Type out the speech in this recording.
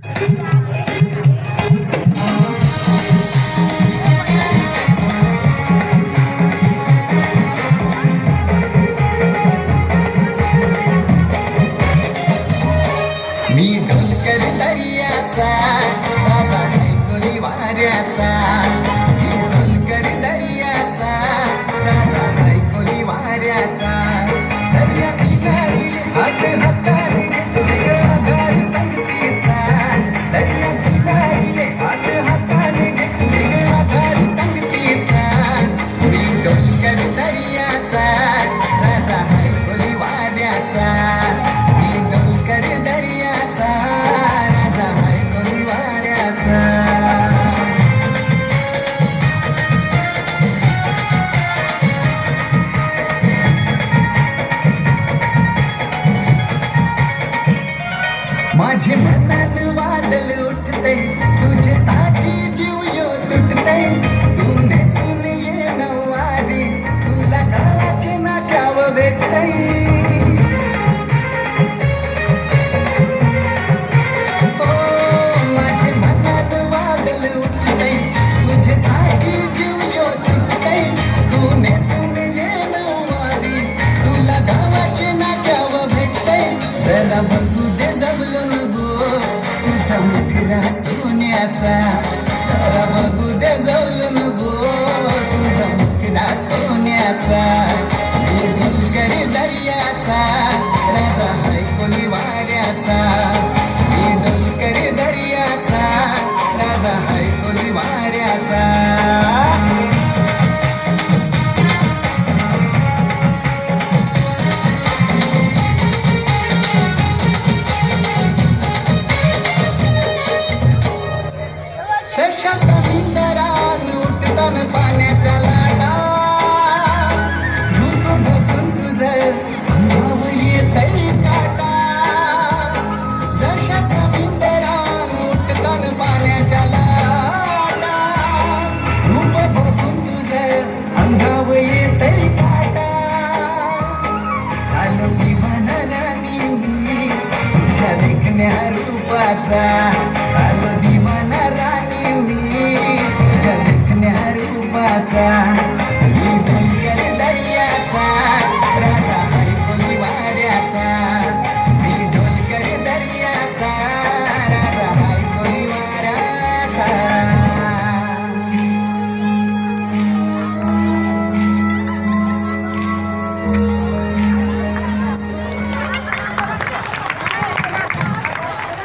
मी डोलकर दर्याचा राजा ऐकोली वाऱ्याचा, मी डोलकर दर्याचा राजा ऐकोली वाऱ्याचा. दर्या किनारी हात हाताने घेतले आधार संगतीचा, दर्या किनारी हात हाताने घेतले आधार संगतीचा. मी डोलकर दर्याचा राजा ऐकोली वाऱ्याचा, मी डोलकर दर्याचा राजा ऐकोली वाऱ्याचा. माझे मनात वादळ उठते, तुझ्यासाठी जीव यो तुटते. तू नेसून ये नऊवारी, तुला गावाचे नाकाव भेटते. हो माझे मनात वादळ उठते, तुझ्यासाठी जीव यो तुटते. तू नेसून ये नऊवारी, तुला गावाचे नाकाव भेटते. जरा बघू दे जवळून गो तुझा मुखडा सोन्याचा, जरा बघू दे जवळून गो तुझा मुखडा सोन्याचा. मी डोलकर दर्याचा राजा ऐकोली वाऱ्याचा, मी डोलकर दर्याचा राजा ऐकोली वाऱ्याचा. जशा समुद्रात उठताना पाण्याच्या लाटा, रूप बघून तुझं अंगावर येतंय काटा. जशा समुद्रात उठताना पाण्याच्या लाटा, रूप बघून तुझं अंगावर येतंय काटा. झालो दिवाना राणी मी तुझ्या देखण्या रूपाचा.